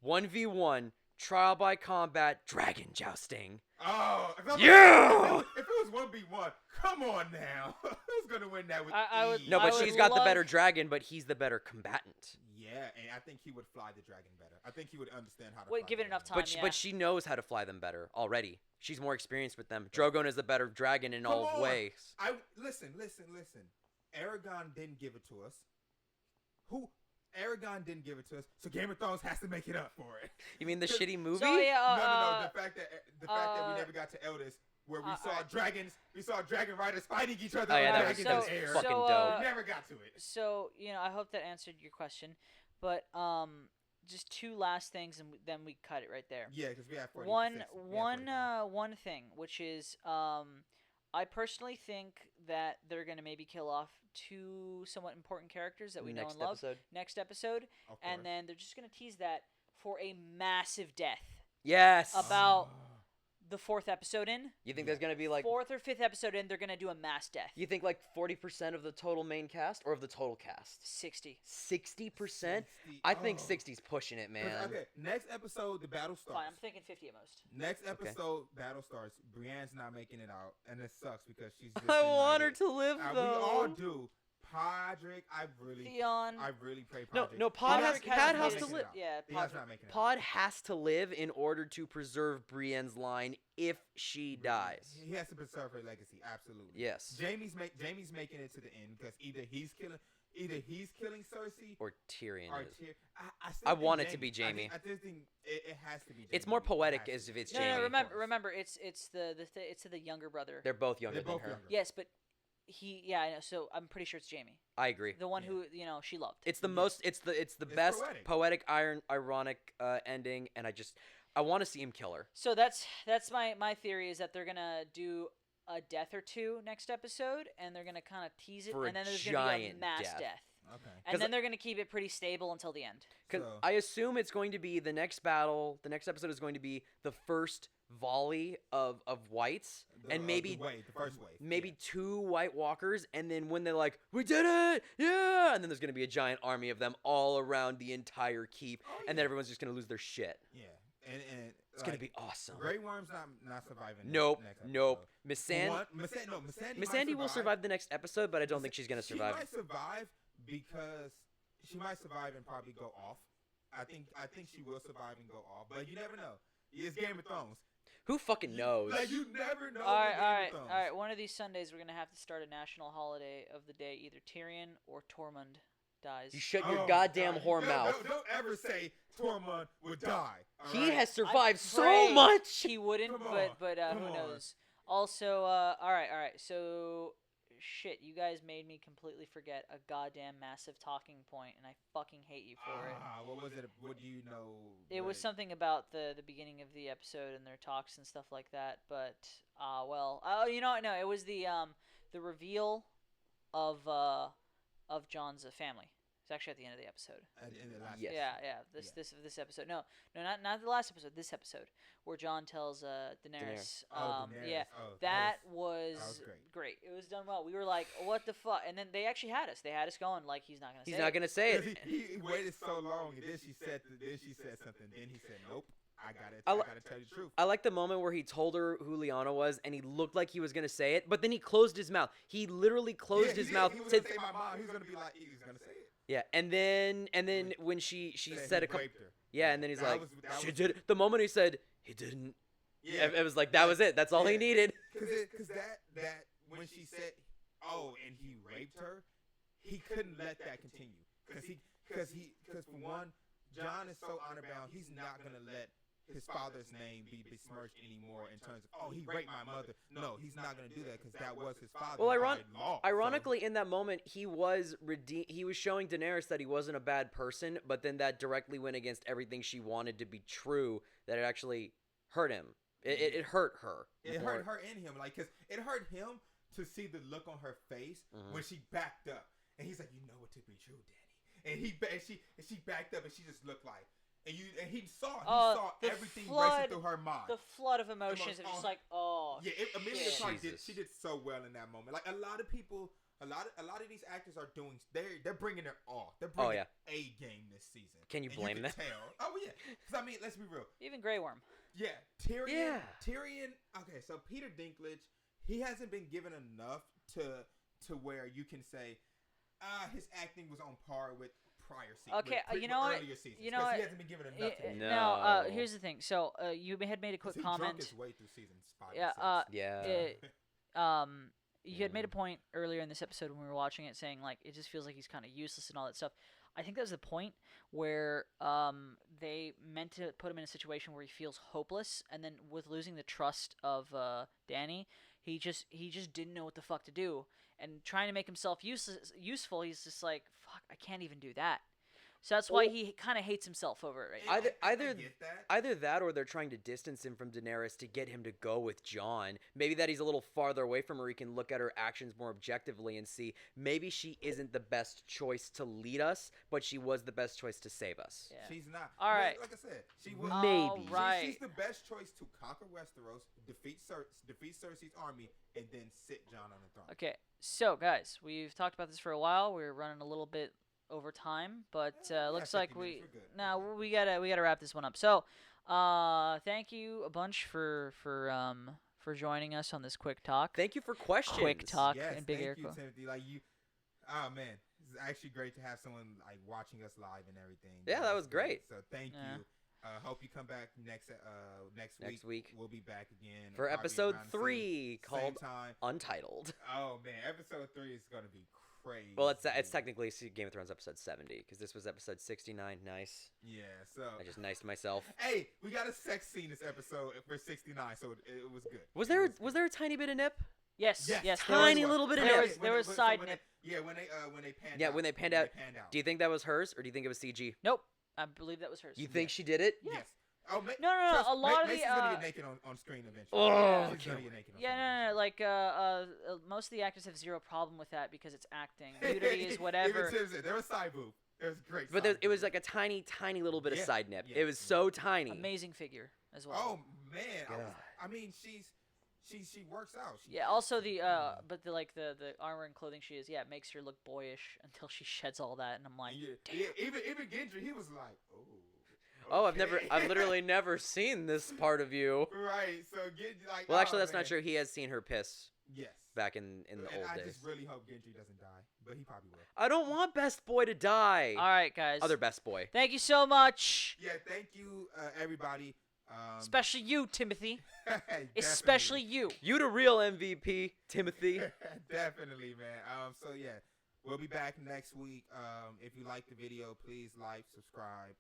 1v1 trial by combat dragon jousting. Oh, Yeah! If it was 1v1, come on now. Who's gonna win that with I would- ease? No, but would she's got the love- better dragon, but he's the better combatant. Yeah, and I think he would fly the dragon better. I think he would understand how to. Wait, fly give the it enough dragon. time. But she knows how to fly them better already. She's more experienced with them. Drogon is the better dragon in Come all on. ways. Listen. Aragon didn't give it to us. Aragon didn't give it to us, so Game of Thrones has to make it up for it. You mean the shitty movie? So yeah, No. The fact that we never got to Eldest, where we saw dragons, we saw dragon riders fighting each other. Oh, yeah, on that was dragons in the air. fucking dope. We never got to it. So, I hope that answered your question, but just two last things, and then we cut it right there. Yeah, because we have 46. One thing, which is, I personally think that they're gonna maybe kill off two somewhat important characters that we know and love next episode, and then they're just gonna tease that for a massive death Yes. about the fourth episode in. You think there's gonna be like fourth or fifth episode in, they're gonna do a mass death. You think like 40% of the total main cast or of the total cast? 60. 60%? I think 60's pushing it, man. Okay, next episode the battle starts. Fine, I'm thinking 50 at most. Next episode battle starts. Brienne's not making it out, and it sucks because she's. Just I want her to live though. We all do. Podrick, Theon. I really pray Podrick. No, Pod has Podrick to live. Yeah, Theon's not making it out. Pod has to live in order to preserve Brienne's line if she dies. He has to preserve her legacy, absolutely. Yes. Jamie's making it to the end because either he's killing Cersei or Tyrion or is. I want it to be Jamie. I just think it has to be Jamie. It's more poetic as if it's Jamie. No, remember, it's the younger brother. They're both younger They're than both her. younger. Yes, but I know. So I'm pretty sure it's Jamie, I agree. the one who she loved. It's the most. It's the best poetic ironic ending, and I want to see him kill her. So that's my theory is that they're gonna do a death or two next episode, and they're gonna kind of tease it, For and then there's a gonna be a giant mass death. death. Okay. And then they're gonna keep it pretty stable until the end. Because So- I assume it's going to be the next battle. The next episode is going to be the first volley of whites, and maybe the first wave. maybe 2 White Walkers, and then when they're like, "We did it, yeah!" and then there's gonna be a giant army of them all around the entire keep, and then everyone's just gonna lose their shit. Yeah, and It's gonna be awesome. Grey Worm's not surviving. Nope, next episode. nope. Miss Sandy Miss Sandy will survive the next episode, but I don't think she's gonna survive. She might survive because she might survive and probably go off. I think she will survive and go off, but you never know. It's Game of Thrones. Who fucking knows? Like you never know. All with Game of right. Thrones. One of these Sundays, we're gonna have to start a national holiday of the day. Either Tyrion or Tormund dies. You shut your Oh, goddamn God. whore mouth. Don't ever say Tormund would die. all He right? has survived so pray much. He wouldn't, Come on, but come who on. knows? Also, all right. So, shit, you guys made me completely forget a goddamn massive talking point, and I fucking hate you for it. What was it? What do you know? It was something about the beginning of the episode and their talks and stuff like that. But no, it was the reveal of John's family. It's actually at the end of the episode. In the last Yes. Yeah. This episode. No, not the last episode. This episode where Jon tells Daenerys. Daenerys. Yeah, Oh, that that was was great. It was done well. We were like, what the fuck? And then they actually had us. They had us going like he's not gonna. He's say not it. gonna say it. He waited so long, and then she said something. Then he said, "Nope, I gotta tell you the truth." I like the moment where he told her who Lyanna was, and he looked like he was gonna say it, but then he closed his mouth. He literally closed his mouth. He was gonna say my mom. He was gonna be like, he was gonna say it. Yeah, and then when she said a couple. Raped her. Yeah, and then he's That like, was- she was- did. The moment he said he didn't, Yeah, it was like that was it. That's all he Yeah. needed. because that when she said, "Oh," and he raped her, he couldn't let that continue. Because for one, Jon is so honor bound. He's not gonna let his father's name be besmirched anymore in terms of, "Oh, he raped my mother." No, he's not gonna do that because that was his father. Well, by law. Ironically, in that moment, he was He was showing Daenerys that he wasn't a bad person, but then that directly went against everything she wanted to be true. That it actually hurt him. It hurt her. It hurt her and him, like, because it hurt him to see the look on her face when she backed up, and he's like, "You know it to be true, Danny," and she backed up, and she just looked like, and he saw the everything flood- racing through her mind. The flood of emotions of just like, oh. Yeah, Emilia shit. Clarke Jesus. she did so well in that moment. Like a lot of people, a lot of these actors are doing. They're bringing their all. They're bringing a game this season. Can you And blame can them? Tell. Oh yeah, because I mean, let's be real. Even Grey Worm. Yeah, Tyrion. Yeah. Tyrion. Okay, so Peter Dinklage, he hasn't been given enough to where you can say, his acting was on par with prior seasons. Okay, you know what? Earlier seasons, You know 'cause what? he hasn't been given enough. to No. Now, here's the thing. So, you had made a quick He drunk comment. his way through seasons 5 Yeah, and 6. Yeah. You had made a point earlier in this episode when we were watching it, saying like it just feels like he's kind of useless and all that stuff. I think that was the point where they meant to put him in a situation where he feels hopeless, and then with losing the trust of Danny, he just didn't know what the fuck to do, and trying to make himself useful, he's just like, fuck, I can't even do that. So that's why he kind of hates himself over it right now. I get that. Either that or they're trying to distance him from Daenerys to get him to go with Jon. Maybe that he's a little farther away from her. He can look at her actions more objectively and see maybe she isn't the best choice to lead us, but she was the best choice to save us. Yeah. She's not. All right. Like I said, she was. Maybe. Right. She's the best choice to conquer Westeros, defeat Cersei's army, and then sit Jon on the throne. Okay, so guys, we've talked about this for a while. We're running a little bit over time, but looks like 50 minutes, we're good. now we gotta wrap this one up. So, thank you a bunch for joining us on this quick talk. Thank you for questions. Quick talk Yes, and big thank air you, quote. Timothy. Like you, oh man, it's actually great to have someone like watching us live and everything. Yeah, that was great. So thank Yeah. you. Hope you come back next Next week. We'll be back again For probably episode around the 3 same called time. Untitled. Oh man, episode 3 is gonna be crazy. Well, it's technically Game of Thrones episode 70 because this was episode 69. Nice. Yeah. So I just niced myself. hey, we got a sex scene this episode for 69, so it was good. Was It was there a tiny bit of nip? Yes, Yes, yes, tiny there was, little bit of there nip. was, there was side nip. When they panned Yeah, out. when they panned out. Do you think that was hers or do you think it was CG? Nope, I believe that was hers. You think she did it? Yeah. Yes. Oh, No, a lot of the, Macy's gonna get naked on screen eventually. Oh, She's gonna get naked on Yeah, screen no, like most of the actors have zero problem with that because it's acting. Nudity is whatever. Even Tim said there was side boob. There was great. But side it was boob. like a tiny little bit of Yeah, side nip. yeah, It was so tiny. Amazing figure as well. Oh man, God. I mean, she works out. Yeah. Also the but the armor and clothing she is, it makes her look boyish until she sheds all that, and I'm like, Yeah, even Gendry, he was like, oh. Oh, okay. I've literally never seen this part of you. Right. So Gendry, like. Well, actually, oh, that's man. not true. He has seen her piss Yes. back in the And old I days. just really hope Gendry doesn't die, but he probably will. I don't want best boy to die. all right, guys. Other best boy. Thank you so much, Yeah. Thank you, everybody. especially you, Timothy. Definitely. Especially you. You the real MVP, Timothy. Definitely, man. So yeah, we'll be back next week. If you like the video, please like, subscribe,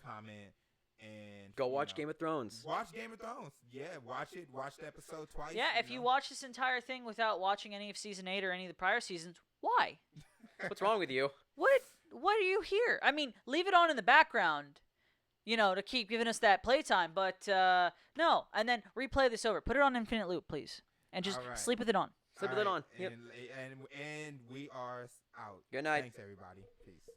comment, and Go watch Game of Thrones. Watch Game of Thrones. Yeah, watch it. Watch the episode twice. Yeah, if you watch this entire thing without watching any of season 8 or any of the prior seasons, why? What's wrong with you? What are you here? I mean, leave it on in the background, to keep giving us that playtime. But no, and then replay this over. Put it on infinite loop, please, and just All right. sleep with it on. Slip it on. Yep. And we are out. Good night. Thanks, everybody. Peace.